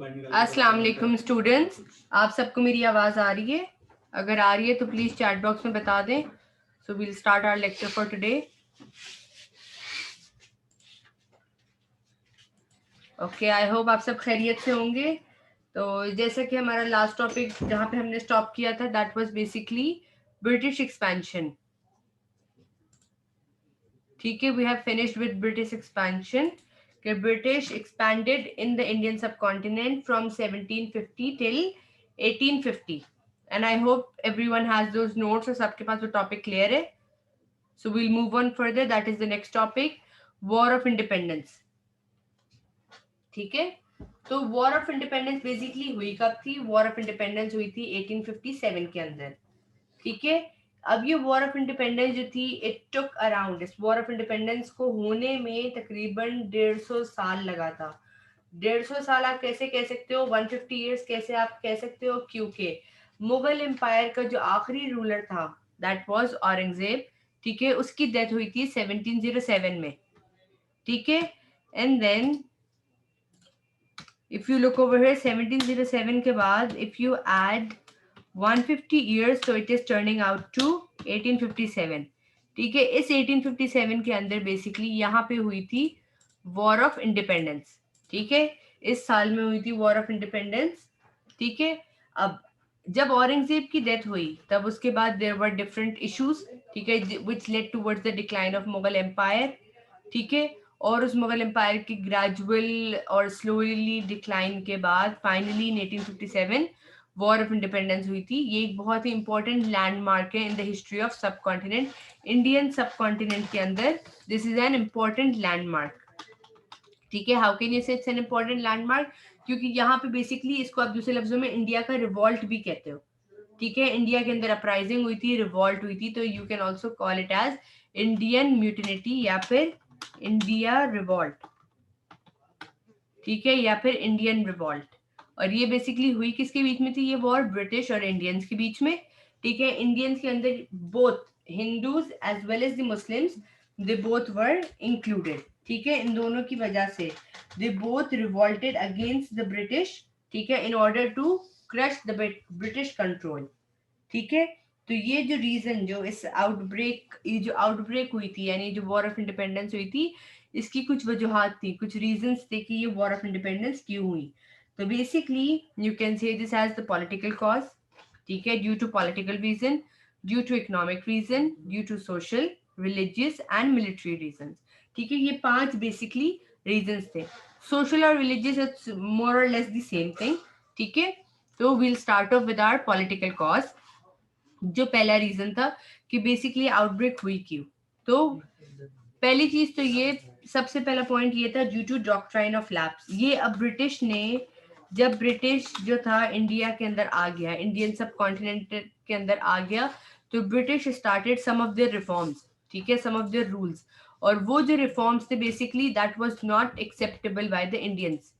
अस्सलाम वालेकुम स्टूडेंट्स, आप सबको मेरी आवाज आ रही है? अगर आ रही है तो प्लीज चैट बॉक्स में बता दें. So we'll start our lecture for today. Okay, I hope आप सब खैरियत से होंगे. तो जैसा कि हमारा लास्ट टॉपिक जहाँ पे हमने स्टॉप किया था, that was basically British expansion. ठीक है, we have finished with British expansion. British expanded in the Indian subcontinent from 1750 till 1850. And I hope everyone has those notes और सबके पास वो topic clear है. So we'll move on further. That is the next topic, War of Independence. ठीक है, तो War of Independence basically हुई कब थी? War of Independence हुई थी 1857 के अंदर. ठीक है, अब ये वॉर ऑफ इंडिपेंडेंस जो थी, इट टुक अराउंड, इस वॉर ऑफ इंडिपेंडेंस को होने में तकरीबन 150 साल लगा था. 150 साल आप कैसे कह सकते हो? 150 ईयर्स कैसे आप कह सकते हो? क्योंकि मुगल एम्पायर का जो आखिरी रूलर था, दैट वाज औरंगजेब. ठीक है, उसकी डेथ हुई थी 1707 में. ठीक है, and then if you look over here, 1707 के बाद if you add 150 years, so it is turning out to 1857. ठीक है, इस 1857 के अंदर बेसिकली यहाँ पे हुई थी वॉर ऑफ इंडिपेंडेंस. ठीक है, इस साल में हुई थी वॉर ऑफ इंडिपेंडेंस. ठीक है, अब जब औरंगजेब की डेथ हुई तब उसके बाद देयर वर डिफरेंट इश्यूज. ठीक है, which led towards the decline of Mughal empire. ठीक है, और उस मुगल एम्पायर की ग्रेजुअल और स्लोली डिक्लाइन के बाद finally in 1857 war of independence हुई थी. ये एक बहुत ही इंपॉर्टेंट लैंडमार्क है in the history of subcontinent, Indian subcontinent के अंदर. This is an important landmark. ठीक है, how can you say it's an important landmark? क्योंकि यहाँ पे बेसिकली इसको आप दूसरे लफ्जों में इंडिया का रिवॉल्ट भी कहते हो. ठीक है, इंडिया के अंदर अपराइजिंग हुई थी, रिवॉल्ट हुई थी, तो you can also call it as Indian mutiny या फिर इंडिया रिवॉल्ट. ठीक है, या फिर इंडियन रिवॉल्ट. और ये बेसिकली हुई किसके बीच में थी ये वॉर? ब्रिटिश और इंडियंस के बीच में. ठीक है, इंडियंस के अंदर both Hindus as well as the Muslims, they both were included. ठीक है, इन दोनों की वजह से they both revolted against the British. ठीक है, in order to crush the British control. ठीक है, तो ये जो रीजन, जो इस आउटब्रेक, ये जो आउटब्रेक हुई थी, यानी जो वॉर ऑफ इंडिपेंडेंस हुई थी, इसकी कुछ वजूहात थी, कुछ रीजंस थे कि ये वॉर ऑफ इंडिपेंडेंस क्यों हुई. तो basically you can say this as the political cause. ठीक है, due to political reason, due to economic reason, due to social, religious and military reason. ठीक है, ये 5 बेसिकली रीजंस थे. सोशल और रिलीजियस इट्स मोर और लेस द सेम थिंग. ठीक है, तो we'll start off with our political cause. जो पहला रीजन था कि बेसिकली आउटब्रेक हुई क्यों, तो पहली चीज तो ये, सबसे पहला पॉइंट ये था, due to doctrine of lapse. ये अब ब्रिटिश ने, जब ब्रिटिश जो था इंडिया के अंदर आ गया, इंडियन सब कॉन्टिनेंट के अंदर आ गया, तो British started some of their reforms. ठीक है, सम ऑफ देयर रूल्स, और वो जो रिफॉर्म्स थे basically that was not acceptable by the Indians.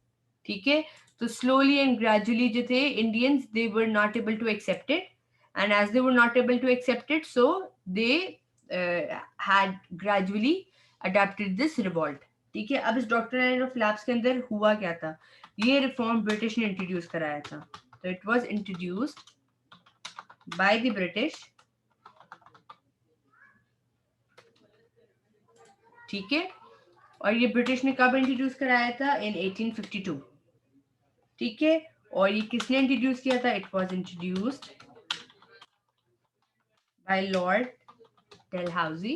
ठीक है, तो स्लोली एंड ग्रेजुअली जो थे Indians, they were not able to accept it. And as they were not able to accept it, so they had gradually adapted this revolt. ठीक है, अब इस doctrine of lapse के अंदर हुआ क्या था? ये रिफॉर्म ब्रिटिश ने इंट्रोड्यूस कराया था. तो it was introduced by the British. ठीक है, और ये ब्रिटिश ने कब इंट्रोड्यूस कराया था? इन 1852. ठीक है, और ये किसने इंट्रोड्यूस किया था? It was introduced by Lord Dalhousie.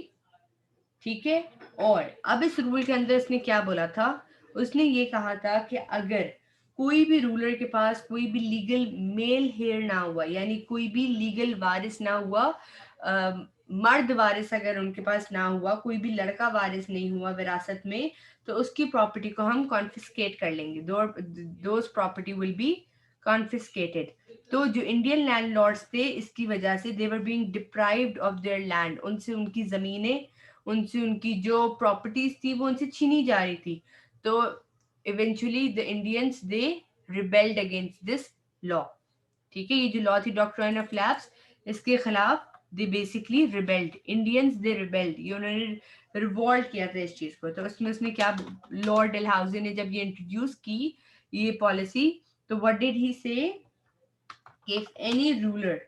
ठीक है, और अब इस रूल के अंदर उसने क्या बोला था? उसने ये कहा था कि अगर कोई भी रूलर के पास कोई भी लीगल मेल हेयर ना हुआ, यानी कोई भी लीगल वारिस ना हुआ, मर्द वारिस अगर उनके पास ना हुआ, कोई भी लड़का वारिस नहीं हुआ विरासत में, तो उसकी प्रॉपर्टी को हम कॉन्फिस्केट कर लेंगे. Those property will be confiscated. तो जो इंडियन लैंडलॉर्ड्स थे, इसकी वजह से they were being deprived of their land, उनसे उनकी जमीनें, उनसे उनकी जो प्रॉपर्टीज थी वो उनसे छीनी जा रही थी. तो eventually the Indians they rebelled against this law. ठीक है, ये जो लॉ थी डॉक्ट्राइन ऑफ लैप्स, इसके खिलाफ they basically rebelled. Indians they rebelled, ये उन्होंने रिवॉल्ट किया था इस चीज को. तो उसमें उसने क्या, लॉर्ड डेलहाउसी ने जब ये इंट्रोड्यूस की ये पॉलिसी, तो what did he say? If any ruler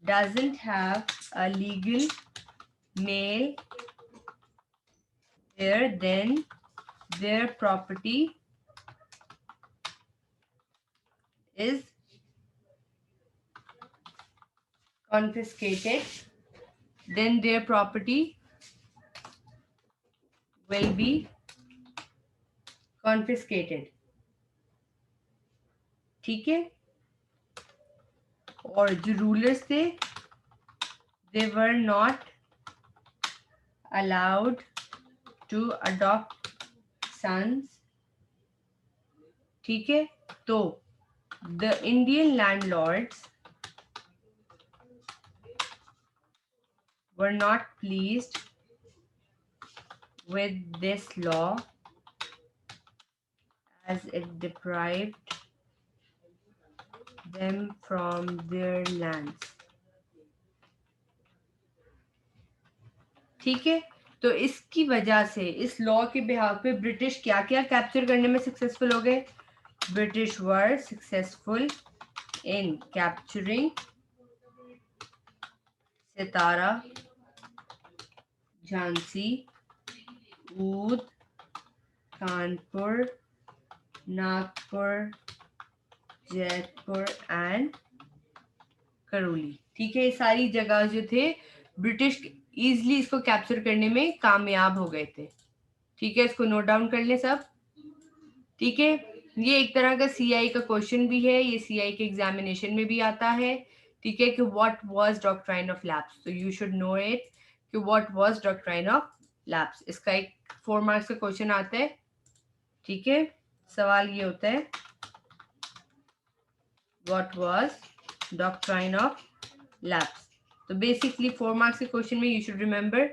doesn't have a legal male heir, then their property is confiscated. Then their property will be confiscated. ठीक है. और जो रूलर्स थे, they were not allowed to adopt sons. ठीक है. तो the Indian landlords were not pleased with this law as it deprived them from their lands. ठीक है. तो इसकी वजह से, इस लॉ के बिहाफ पे ब्रिटिश क्या क्या कैप्चर करने में सक्सेसफुल हो गए? British were successful in capturing Satara, Jhansi, Oudh, Kanpur, Nagpur, Jaipur and Karauli. ठीक है. ये सारी जगह जो थे, ब्रिटिश इजिली इसको कैप्चर करने में कामयाब हो गए थे. ठीक है. इसको नोट डाउन कर ले सब. ठीक है. ये एक तरह का सीआई का क्वेश्चन भी है, ये सीआई के एग्जामिनेशन में भी आता है. ठीक है. कि what was doctrine of lapse. तो यू शुड नो इट कि what was doctrine of lapse. इसका एक 4 मार्क्स का क्वेश्चन आता है. ठीक है. सवाल ये होता है, what was doctrine of lapse. तो बेसिकली 4 मार्क्स के क्वेश्चन में यू शुड रिमेंबर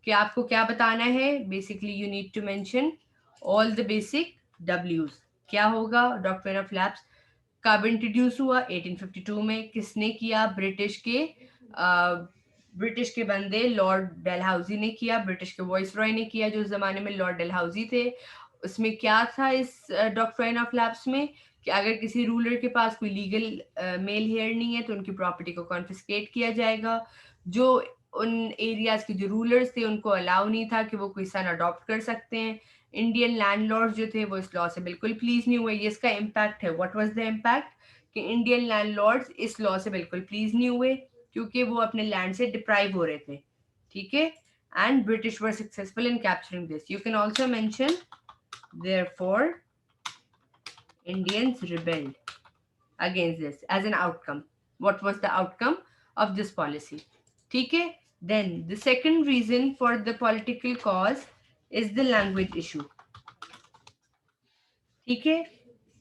कि आपको क्या बताना है. Basically you need to mention all the basic W's. क्या होगा? डॉक्ट्रिन ऑफ लैप्स कब इंट्रोड्यूस हुआ? 1852 में. किसने किया? ब्रिटिश के बंदे लॉर्ड डेलहाउजी ने किया. ब्रिटिश के वॉइस रॉय ने किया, जो उस जमाने में लॉर्ड डेलहाउजी थे. उसमें क्या था इस डॉक्ट्रिन ऑफ लैप्स में कि अगर किसी रूलर के पास कोई लीगल मेल हेयर नहीं है तो उनकी प्रॉपर्टी को कॉन्फिस्केट किया जाएगा. जो उन एरियाज के जो रूलर्स थे उनको अलाउ नहीं था कि वो कोई सन अडॉप्ट कर सकते हैं. इंडियन लैंडलॉर्ड जो थे वो इस लॉ से बिल्कुल प्लीज नहीं हुए. ये इसका इम्पैक्ट है. What was the impact? कि इंडियन लैंडलॉर्ड्स इस लॉ से बिल्कुल प्लीज नहीं हुए क्योंकि वो अपने लैंड से डिप्राइव हो रहे थे. ठीक है. And British were successful in capturing this. You can also mention therefore Indians rebelled against this as an outcome. What was the outcome of this policy? ठीक है. Then the second reason for the political cause is the language issue. ठीक है.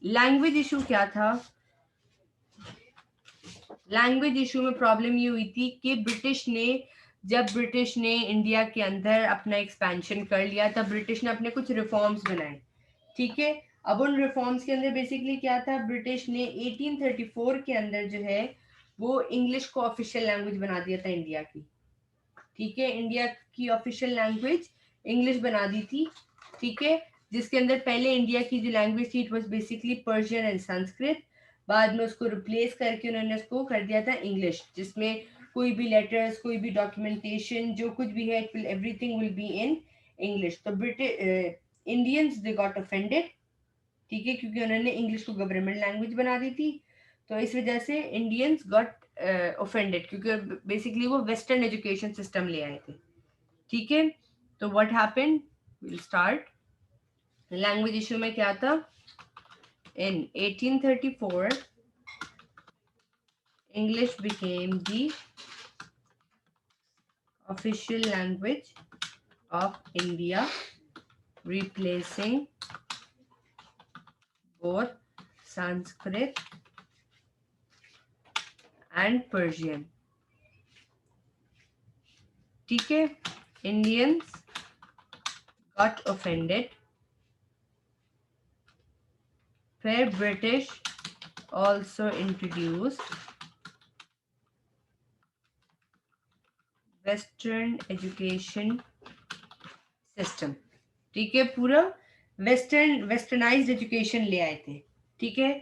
Language issue क्या था? Language issue में problem ये हुई थी कि जब ब्रिटिश ने इंडिया के अंदर अपना एक्सपेंशन कर लिया तब ब्रिटिश ने अपने कुछ रिफॉर्म्स बनाए. ठीक है. अब उन रिफॉर्म्स के अंदर बेसिकली क्या था? ब्रिटिश ने 1834 के अंदर जो है वो इंग्लिश को ऑफिशियल लैंग्वेज बना दिया था इंडिया की. ठीक है. इंडिया की ऑफिशियल लैंग्वेज इंग्लिश बना दी थी. ठीक है. जिसके अंदर पहले इंडिया की जो लैंग्वेज थी it was basically Persian and Sanskrit. बाद में उसको रिप्लेस करके उन्होंने उसको कर दिया था इंग्लिश, जिसमें कोई भी लेटर्स, कोई भी डॉक्यूमेंटेशन, जो कुछ भी है, everything will be in English. तो British Indians they got offended. ठीक है. क्योंकि उन्होंने इंग्लिश को गवर्नमेंट लैंग्वेज बना दी थी. तो इस वजह से इंडियंस गॉट ऑफेंडेड क्योंकि बेसिकली वो वेस्टर्न एजुकेशन सिस्टम ले आए थे. ठीक है. तो what happened? Will start. Language issue में क्या था? इन 1834 English became the official language of India, replacing both Sanskrit and Persian. ठीक है. Indians got offended. फिर British also introduced Western education system. ठीक है. पूरा वेस्टर्नाइज्ड एजुकेशन ले आए थे, ठीक है।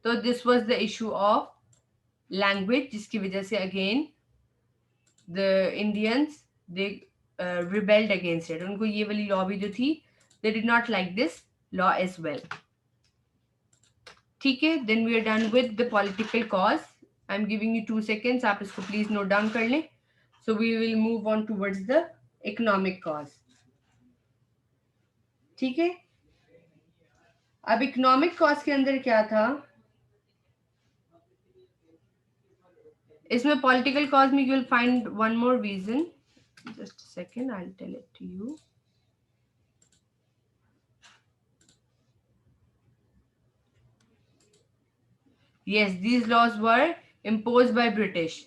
तो this was the issue of language, जिसकी वजह से again the Indians they rebelled against it. उनको ये वाली लॉ भी जो थी, they did not like this law as well, ठीक है। Then we are done with the political cause. I am giving you 2 seconds, आप इसको प्लीज नोट डाउन कर लें। So we will move on towards the economic cause, ठीक है। अब economic cause के अंदर क्या था, इसमें पॉलिटिकल कॉज में you will find one more reason, just second, I will tell it to you. Yes, these laws were impose by British,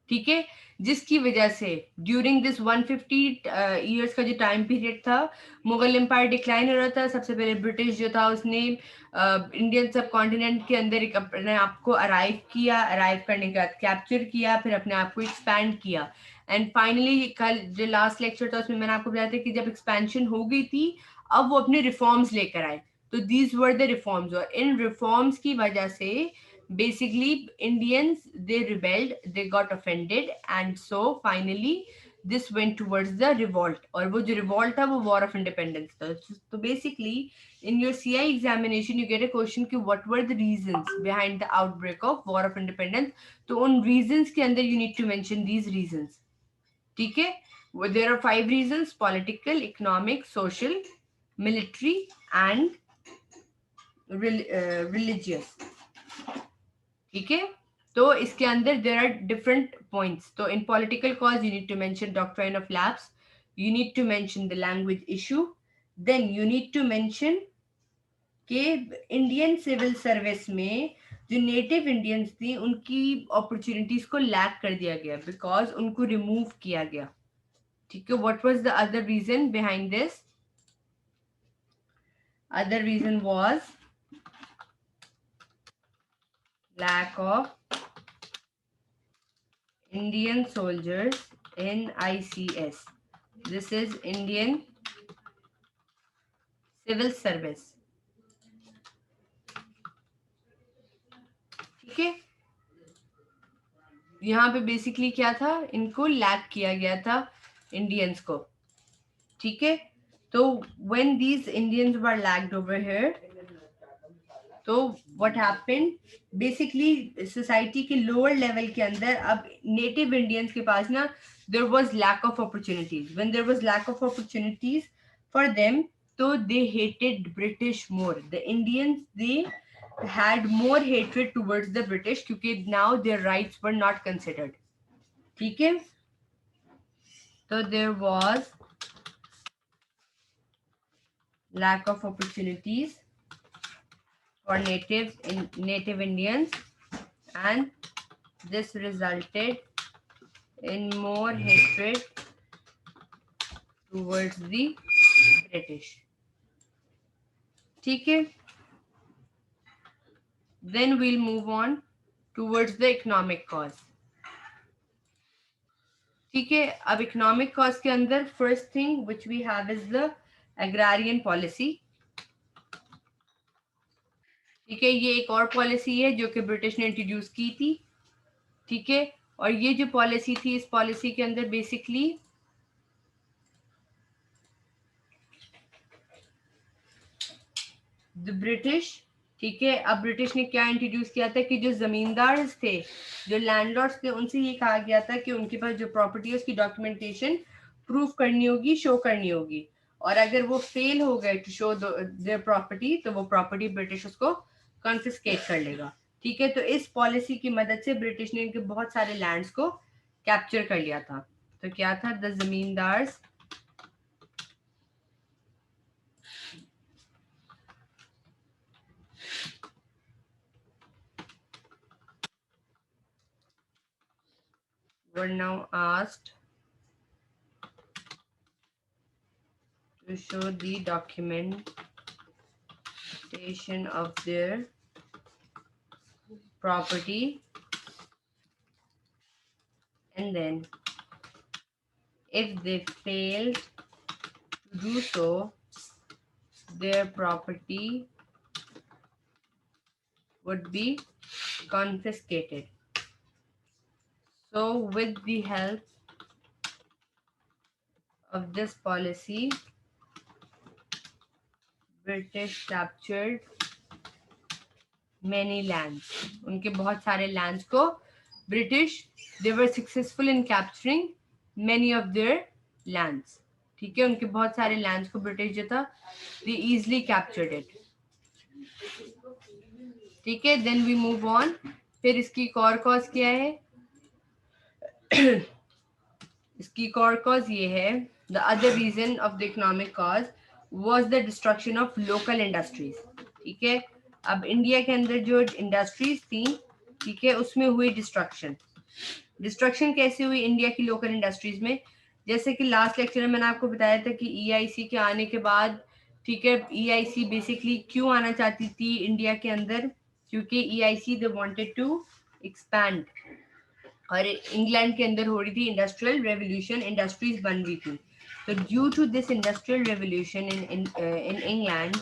ठीक है। जिसकी वजह से ड्यूरिंग दिस 150 ईयर्स का जो टाइम पीरियड था, मुगल एम्पायर डिक्लाइन हो रहा था। सबसे पहले ब्रिटिश जो था उसने इंडियन सब कॉन्टिनेंट के अंदर एक अपने आप को अराइव किया, अराइव करने के बाद कैप्चर किया, फिर अपने आप को एक्सपैंड किया। एंड फाइनली कल जो लास्ट लेक्चर था उसमें मैंने आपको बताया था कि जब एक्सपेंशन हो गई थी, अब वो अपने रिफॉर्म्स लेकर आए। तो दीज वर द रिफॉर्म्स, और इन रिफॉर्म्स की वजह से basically Indians, they rebelled, they got offended, and so finally this went towards the revolt, और वो जो revolt था वो war of independence था। तो basically in your CI examination you get a question कि what were the reasons behind the outbreak of war of independence। तो उन reasons के अंदर you need to mention these reasons, ठीक है। there are 5 reasons: political, economic, social, military and religious, ठीक है। तो इसके अंदर देर आर डिफरेंट पॉइंट्स। तो in political cause you need to mention doctrine of lapse, you need to mention the language issue, then you need to mention कि Indian civil service में जो native Indians थी उनकी opportunities को lack कर दिया गया, बिकॉज उनको रिमूव किया गया, ठीक है। What was the other reason behind this? Other reason was lack of Indian soldiers in ICS. This is Indian Civil Service, ठीक है। यहाँ पे बेसिकली क्या था, इनको लैक किया गया था इंडियंस को, ठीक है। तो when these Indians were lagged over here, तो व्हाट हैपेंड, बेसिकली सोसाइटी के लोअर लेवल के अंदर अब नेटिव इंडियंस के पास ना there was lack of opportunities. When there was lack of opportunities for them, तो they hated British more, the Indians they had more hatred towards the British, क्योंकि now their rights were not considered, ठीक है। तो there was lack of opportunities for native Indians, and this resulted in more hatred towards the British, ठीक है। Then we'll move on towards the economic cause, ठीक है। अब economic cause के अंदर first thing which we have is the agrarian policy, ठीक है। ये एक और पॉलिसी है जो कि ब्रिटिश ने इंट्रोड्यूस की थी, ठीक है। और ये जो पॉलिसी थी, इस पॉलिसी के अंदर बेसिकली द ब्रिटिश, ठीक है। अब ब्रिटिश ने क्या इंट्रोड्यूस किया था कि जो जमींदार थे, जो लैंडलॉर्ड्स थे, उनसे ये कहा गया था कि उनके पास जो प्रॉपर्टी है उसकी डॉक्यूमेंटेशन प्रूफ करनी होगी, शो करनी होगी, और अगर वो फेल हो गए टू शो देयर प्रॉपर्टी, तो वो प्रॉपर्टी ब्रिटिश उसको कॉन्फिस्केट कर लेगा, ठीक है। तो इस पॉलिसी की मदद से ब्रिटिश ने इनके बहुत सारे लैंड्स को कैप्चर कर लिया था। तो क्या था, the zamindars were now asked to show the documentation of their property, and then if they failed to do so, their property would be confiscated. So, with the help of this policy, British captured many lands. उनके बहुत सारे lands को British, they were successful in capturing many of their lands. ठीक है, उनके बहुत सारे lands को British जो था, they easily captured it. ठीक है, then we move on. फिर इसकी एक और cause क्या है? इसकी एक और cause ये है, the other reason of the economic cause was the destruction of local industries. ठीक है, अब इंडिया के अंदर जो इंडस्ट्रीज थी, ठीक है, उसमें हुई डिस्ट्रक्शन कैसे हुई इंडिया की लोकल इंडस्ट्रीज में? जैसे कि लास्ट लेक्चर में मैंने आपको बताया था कि ईआईसी के आने के बाद, ठीक है, ईआईसी बेसिकली क्यों आना चाहती थी इंडिया के अंदर? क्योंकि EIC they wanted to expand, और इंग्लैंड के अंदर हो रही थी इंडस्ट्रियल रेवोल्यूशन, इंडस्ट्रीज बन रही थी. तो due to this industrial revolution in England,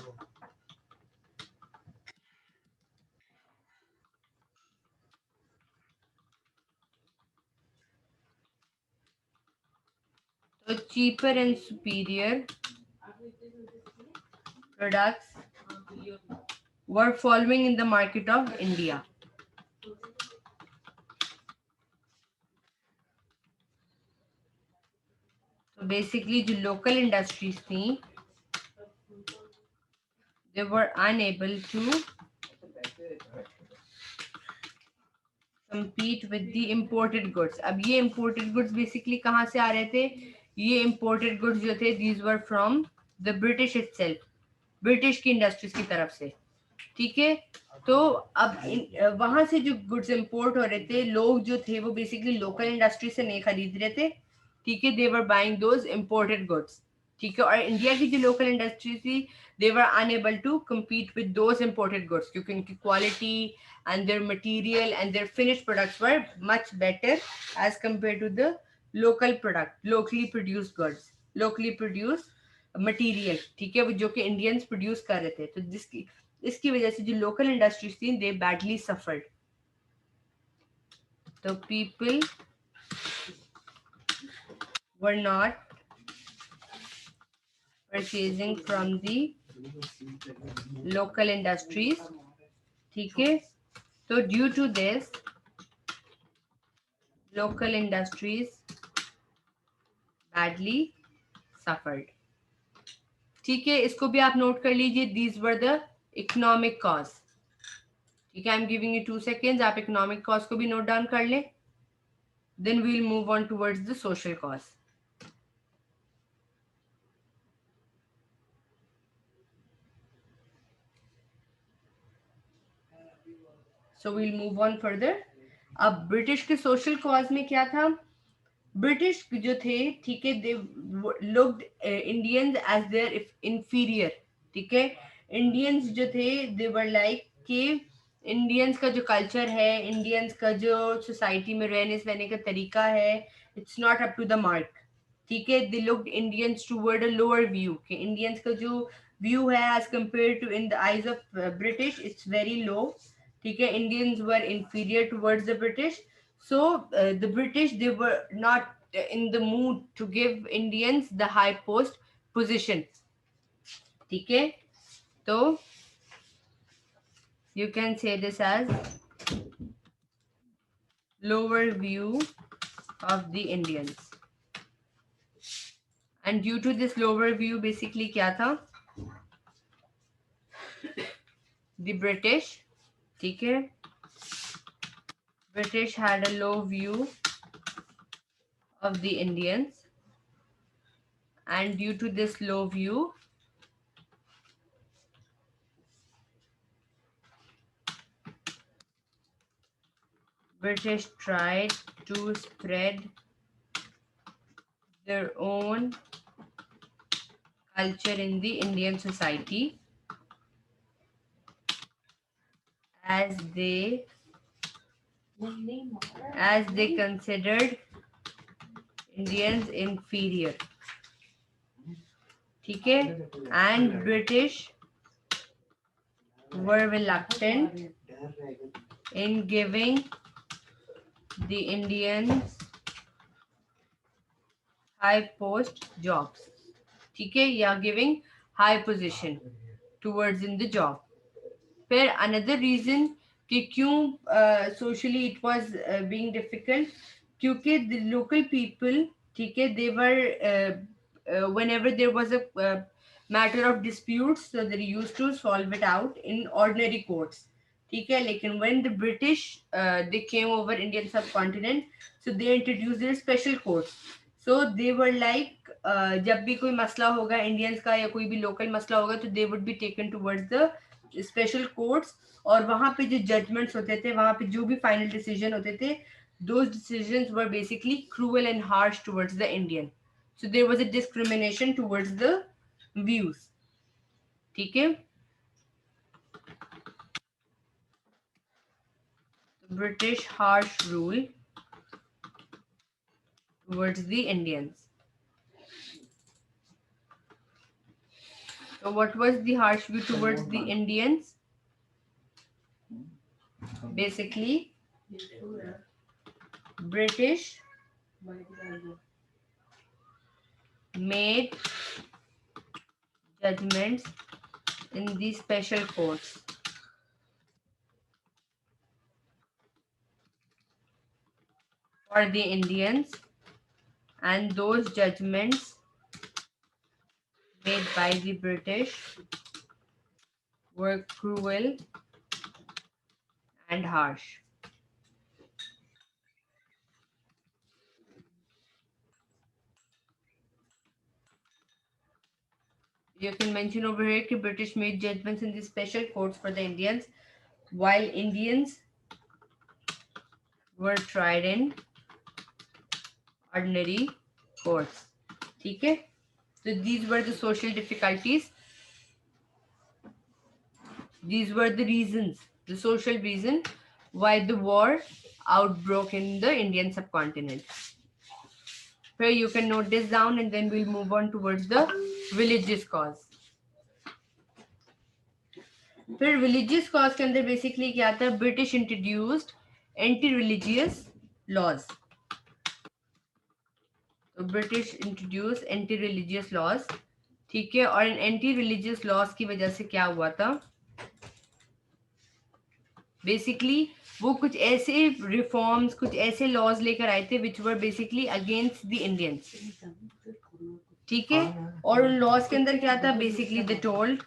so cheaper and superior products were following in the market of India. So basically जो local industries थी, they were unable to compete with the imported goods. अब ये imported goods basically कहाँ से आ रहे थे? ये imported goods जो थे, these were from the British itself, British की इंडस्ट्रीज की तरफ से. ठीक है, तो अब वहां से जो गुड्स इंपोर्ट हो रहे थे, लोग जो थे वो बेसिकली लोकल इंडस्ट्री से नहीं खरीद रहे थे. ठीक है, they were buying those imported goods. ठीक है, और इंडिया की जो लोकल इंडस्ट्री थी, they were unable to compete with those imported goods क्योंकि उनकी quality and their material and their finished products were much better as compared to the local product, locally produced goods, locally produced material. ठीक है, वो जो कि Indians produce कर रहे थे. तो जिसकी इसकी वजह से जो लोकल इंडस्ट्रीज थी, दे बैडली सफर्ड. तो people were not purchasing from the local industries. ठीक है, तो due to this local industries badly suffered. ठीक है, इसको भी आप नोट कर लीजिए. These were the economic cause. ठीक है, I am giving you 2 seconds, आप इकोनॉमिक कॉज को भी नोट डाउन कर लें. Then we will move on towards the social cause. So we'll move on further. अब ब्रिटिश के सोशल कॉज में क्या था? ब्रिटिश जो थे, ठीक है, they looked Indians as their inferior. ठीक है, इंडियंस जो थे, दे वर लाइक कि इंडियंस का जो कल्चर है, इंडियंस का जो सोसाइटी में रहने सहने का तरीका है, it's not up to the mark. ठीक है, they looked Indians toward a lower view, कि इंडियंस का जो व्यू है as compare to in the eyes of British, it's very low. ठीक है, Indians were inferior towards the British. So the British, they were not in the mood to give Indians the high post position. ठीक है, तो you can say this as lower view of the Indians. And due to this lower view, basically क्या था? The British, ठीक है, British had a low view of the Indians, and due to this low view, British tried to spread their own culture in the Indian society as they considered Indians inferior. ठीक है, and British were reluctant in giving the Indians high post jobs, ठीक है, या giving high position towards in the job. फिर another reason कि क्यों socially it was being difficult, क्योंकि the local people, ठीक है, they were whenever there was a matter of disputes, so they used to solve it out in ordinary courts, ठीक है. लेकिन when the British they came over Indian subcontinent, so they introduced their special courts. So they were like जब भी कोई मसला होगा Indians का या कोई भी लोकल मसला होगा, तो they would be taken towards the special courts, और वहां पे जो जजमेंट्स होते थे, वहां पे जो भी फाइनल डिसीजन होते थे, those decisions were basically cruel and harsh towards the Indian. So there was a discrimination towards the views. ठीक है, British harsh rule towards the Indians. So what was the harsh view towards the Indians? Basically, British made judgments in the special courts for the Indians, and those judgments made by the British were cruel and harsh. You can mention over here that British made judgments in the special courts for the Indians, while Indians were tried in ordinary courts. ठीक है? So these were the social difficulties. These were the reasons, the social reason why the war outbroke in the Indian subcontinent. Here you can note this down, and then we'll move on towards the religious cause. फिर religious cause के अंदर basically क्या था, British introduced anti religious laws. तो British introduce anti religious laws, ठीक है, और इन anti religious laws की वजह से क्या हुआ था, बेसिकली वो कुछ ऐसे रिफॉर्म्स, कुछ ऐसे लॉज लेकर आए थे which were basically against the Indians, ठीक है. और उन लॉज के अंदर क्या था, बेसिकली द टोल्ड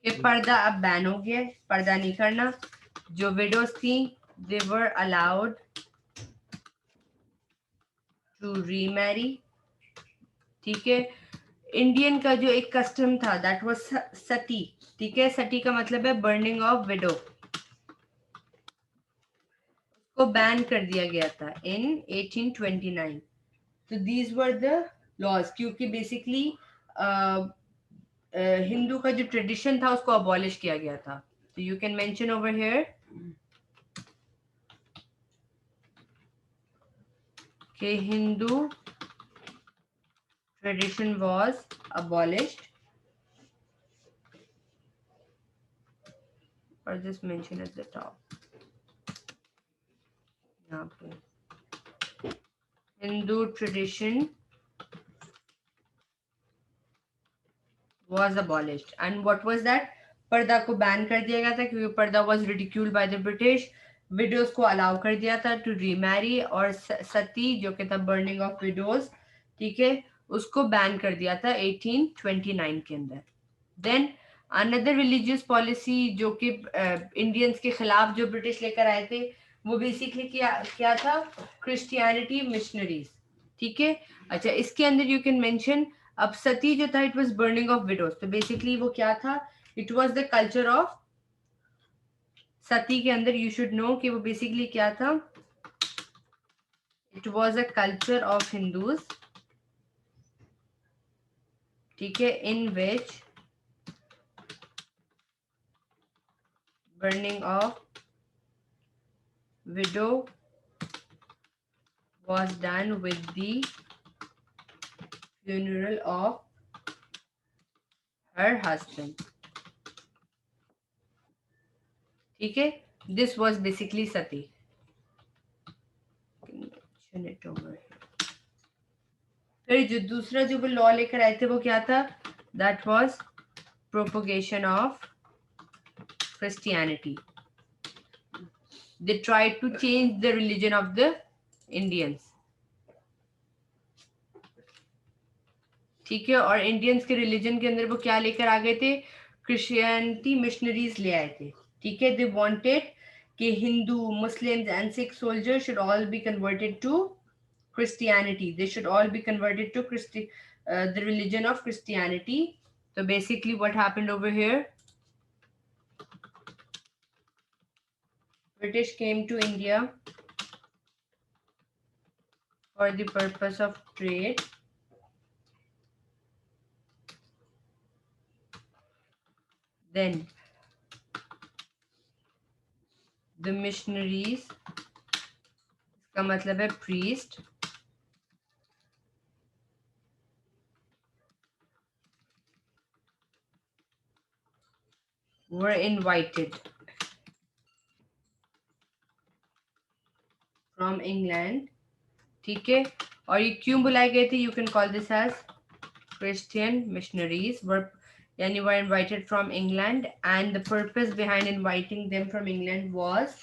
कि पर्दा अब बैन हो गया, पर्दा नहीं करना. जो विडोज थी, they were allowed to remarry, ठीक है. इंडियन का जो एक कस्टम था, दैट वाज सती, ठीक है. सती का मतलब है बर्निंग ऑफ विडो, को बैन कर दिया गया था इन 1829. तो दीज वर द लॉज, क्योंकि बेसिकली हिंदू का जो ट्रेडिशन था उसको अबॉलिश किया गया था. तो you can mention over here कि Hindu tradition was abolished, or just mention at the top. यहाँ पे Hindu tradition was abolished, and what was that? पर्दा को बैन कर दिया गया था क्योंकि पर्दा was ridiculed by the British. Widows को अलाउ कर दिया था टू रीमैरी, और सती जो कि था बर्निंग ऑफ विडोज, ठीक है, उसको बैन कर दिया था 1829 के अंदर. देन अनदर रिलीजियस पॉलिसी जो कि इंडियंस के खिलाफ जो ब्रिटिश लेकर आए थे, वो बेसिकली क्या था, क्रिश्चियनिटी मिशनरीज, ठीक है. अच्छा, इसके अंदर यू कैन मेंशन, अब सती जो था it was burning of widows, तो बेसिकली वो क्या था, it was the culture of sati के अंदर यू शुड नो कि वो बेसिकली क्या था, it was a culture of Hindus, ठीक है, इन विच burning of widow was done with the funeral of her husband. ठीक है, this was basically sati. Mention it over here. फिर जो दूसरा जो वो लॉ लेकर आए थे वो क्या था? That was propagation of Christianity. They tried to change the religion of the Indians. ठीक है, और इंडियंस के रिलीजन के अंदर वो क्या लेकर आ गए थे? क्रिश्चियनिटी मिशनरीज ले आए थे. ठीक है, दे वांटेड कि Hindu, Muslims and Sikh soldiers should all be converted to Christianity. They should all be converted to the religion of Christianity. So basically, what happened over here? British came to India for the purpose of trade. Then the missionaries, इसका मतलब है priest, were invited from England. ठीक है, और ये क्यों बुलाए गए थे? You can call this as Christian missionaries were yani were invited from England, and the purpose behind inviting them from England was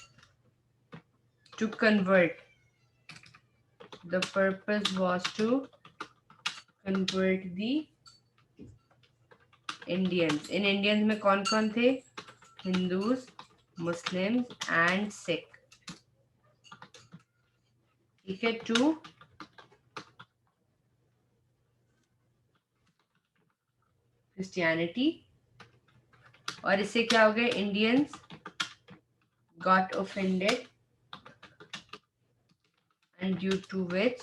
to convert. The purpose was to convert the Indians. In Indians में कौन कौन थे? Hindus, Muslims and Sikh. ठीक है, to Christianity. और इससे क्या हो गया? Indians got offended, and due to which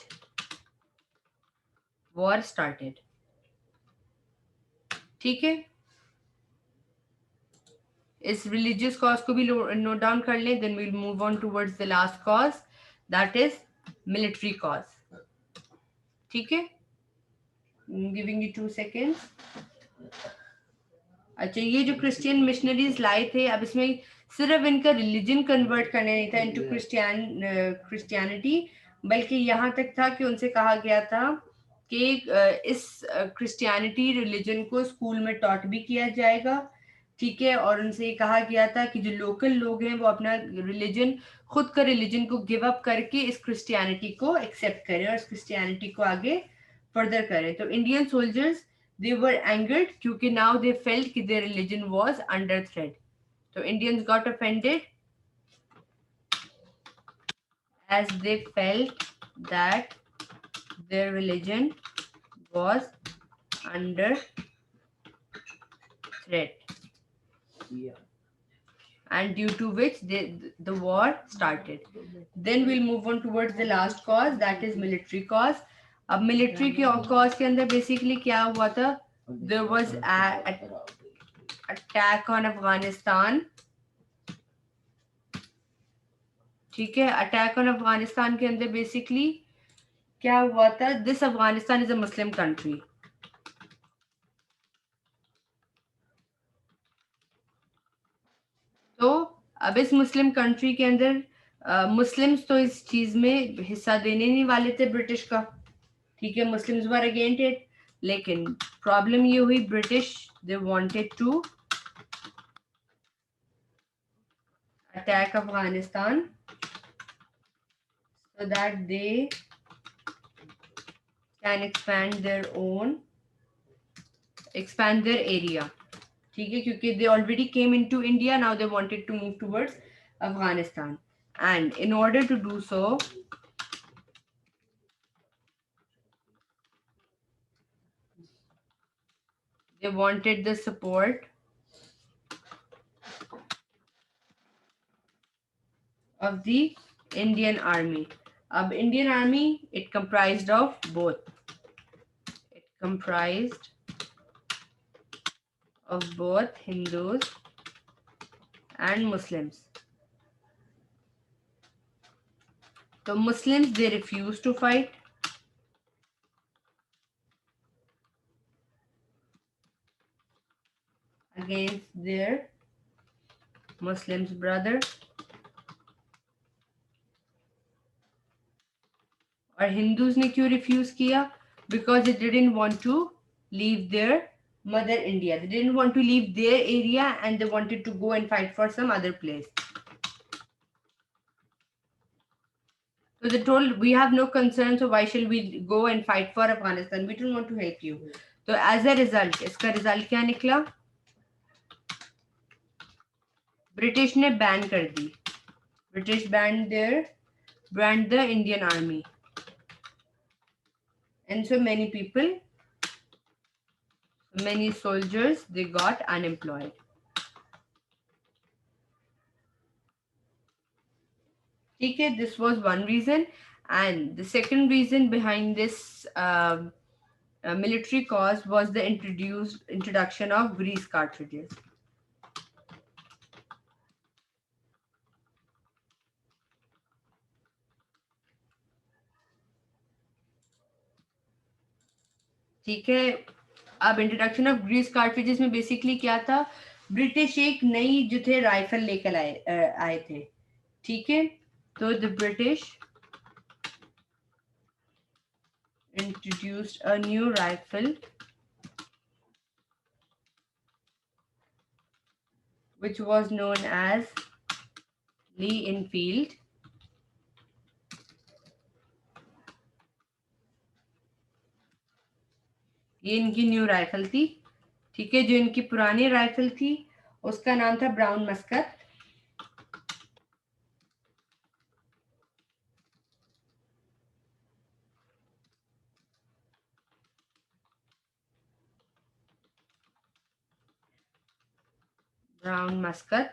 war started. ठीक है, इस रिलीजियस कॉज को भी नोट डाउन कर लें. Then we'll move on towards the last cause, that is military cause. ठीक है, गिविंग यू 2 सेकेंड्स. अच्छा, ये जो क्रिश्चियन मिशनरीज लाए थे, अब इसमें सिर्फ इनका रिलीजन कन्वर्ट करना नहीं था इनटू क्रिश्चियनिटी, बल्कि यहाँ तक था कि उनसे कहा गया था कि इस क्रिश्चियनिटी रिलीजन को स्कूल में टॉट भी किया जाएगा. ठीक है, और उनसे ये कहा गया था कि जो लोकल लोग हैं वो अपना रिलीजन, खुद का रिलीजन को गिव अप करके इस क्रिश्चियनिटी को एक्सेप्ट करें और इस क्रिश्चियनिटी को आगे फर्दर करें. तो Indian soldiers, they were angered क्योंकि now they felt कि their religion was under threat. So Indians got offended as they felt that their religion was under threat. Yeah. And due to which the war started. Then we'll move on towards the last cause, that is military cause. अब military के cause के अंदर basically क्या हुआ था? There was attack on Afghanistan. ठीक है, attack on Afghanistan के अंदर बेसिकली क्या हुआ था? This Afghanistan is a Muslim country. तो अब इस मुस्लिम कंट्री के अंदर मुस्लिम्स तो इस चीज में हिस्सा देने नहीं वाले थे ब्रिटिश का. ठीक है, मुस्लिम्स वर अगेंस्ट इट. लेकिन प्रॉब्लम ये हुई, British they wanted to attack Afghanistan so that they can expand their area. ठीक है, क्योंकि they already came into India, now they wanted to move towards Afghanistan, and in order to do so, they wanted the support of the Indian army. अब Indian army, it comprised of both. It comprised of both Hindus and Muslims. So Muslims, they refused to fight. against their Muslims brother. और Hindus ने क्यों refuse किया? Because they didn't want to leave their mother India. They didn't want to leave their area and they wanted to go and fight for some other place. So they told, we have no concern, so why shall we go and fight for Afghanistan? We don't want to help you. So as a result, इसका result क्या निकला? British ने ban कर दी. British banned the Indian army. And so many people, many soldiers, they got unemployed. Okay, this was one reason. And the second reason behind this military cause was the introduction of grease cartridges. ठीक है, अब introduction of Greece cartridges में basically क्या था? British एक नई जो थे राइफल लेकर आए थे. ठीक है, तो the British introduced a new rifle which was known as Lee Enfield. ये इनकी न्यू राइफल थी. ठीक है, जो इनकी पुरानी राइफल थी उसका नाम था ब्राउन मस्कट. Brown Muscat.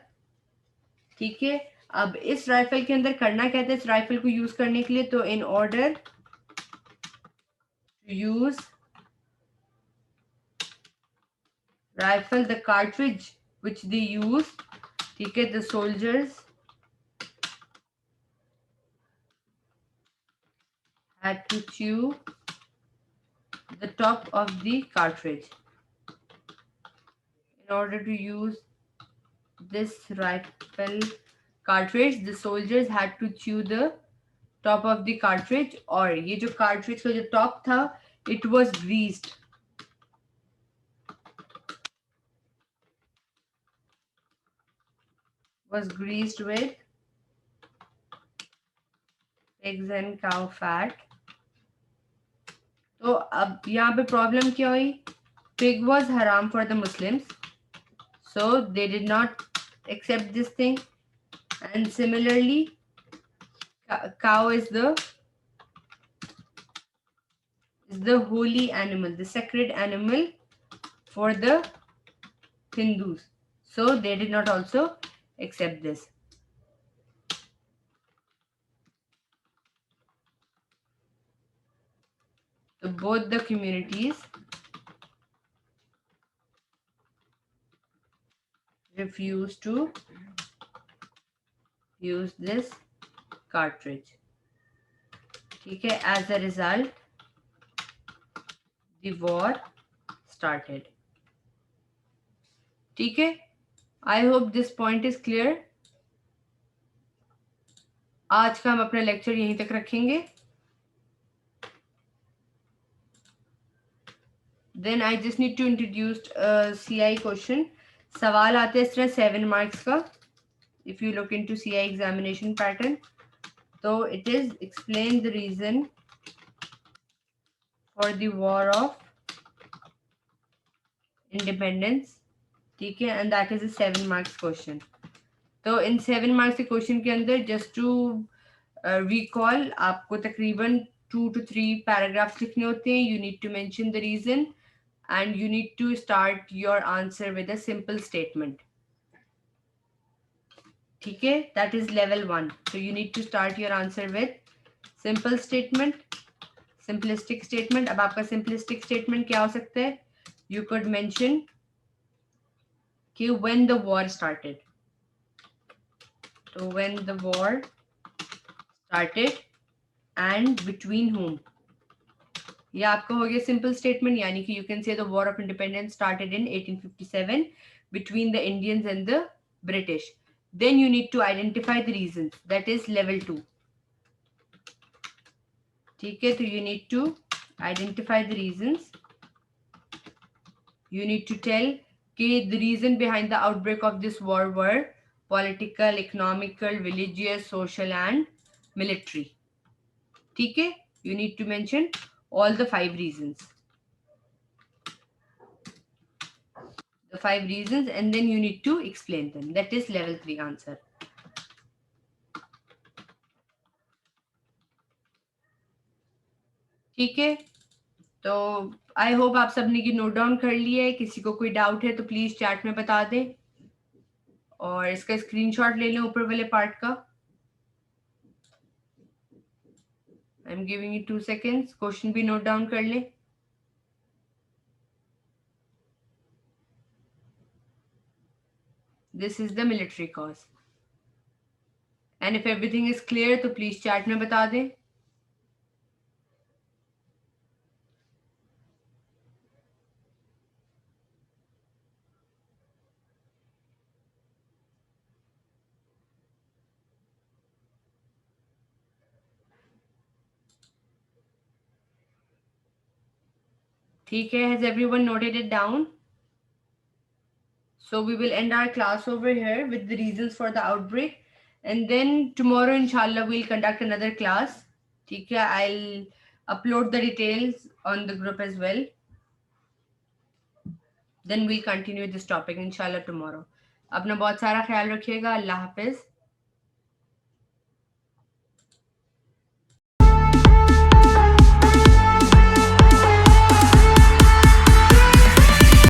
ठीक है, अब इस राइफल के अंदर करना क्या था इस राइफल को यूज करने के लिए? तो in order to use rifle, the cartridge which they used, ठीक है, the soldiers had to chew the top of the cartridge. In order to use this rifle cartridge, the soldiers had to chew the top of the cartridge. और ये जो cartridge का जो top था, it was greased. Was greased with pigs and cow fat. तो अब यहाँ पे प्रॉब्लम क्या हुई? Pig was haram for the Muslims, so they did not accept this thing. And similarly, cow is the holy animal, the sacred animal for the Hindus, so they did not also accept this. So both the communities refused to use this cartridge. ठीक है, as a result, the war started. ठीक है, I hope this point is clear. आज का हम अपना lecture यहीं तक रखेंगे. Then I just need to introduce a CI question. सवाल आते हैं इस तरह 7 marks का. If you look into CI examination pattern, so it is explain the reason for the war of independence. ठीक है, and that is a 7 marks question. तो इन 7 marks के question के अंदर just to recall, आपको तकरीबन 2 to 3 paragraphs लिखने होते हैं. You need to mention the reason and you need to start your answer with a simple statement. ठीक है, that is level 1. So you need to start your answer with simple statement, simplistic statement. अब आपका simplistic statement क्या हो सकता है? You could mention कि when the war started. So when the war started and between whom. ये आपका हो गया simple statement, यानी कि you can say the war of independence started in 1857 between the Indians and the British. Then you need to identify the reasons. That is level 2. ठीक है, तो you need to identify the reasons. You need to tell कि the reason behind the outbreak of this war were political, economical, religious, social and military. ठीक है, you need to mention all the 5 reasons. The 5 reasons, and then you need to explain them. That is level 3 answer. ठीक है, तो आई hope आप सबने की note down कर लिया है. किसी को कोई डाउट है तो प्लीज चैट में बता दें, और इसका स्क्रीनशॉट ले लें ऊपर वाले पार्ट का. आई am giving you 2 seconds. Question भी नोट डाउन कर लें. This is the military cause. And if everything is clear तो प्लीज चैट में बता दें. ठीक है, has everyone noted it down? So we will end our class over here with the reasons for the outbreak, and then tomorrow inshallah we'll conduct another class. ठीक है, I'll upload the details on the group as well. Then we'll continue this topic inshallah tomorrow. अपना बहुत सारा ख्याल रखिएगा. अल्लाह हाफिज.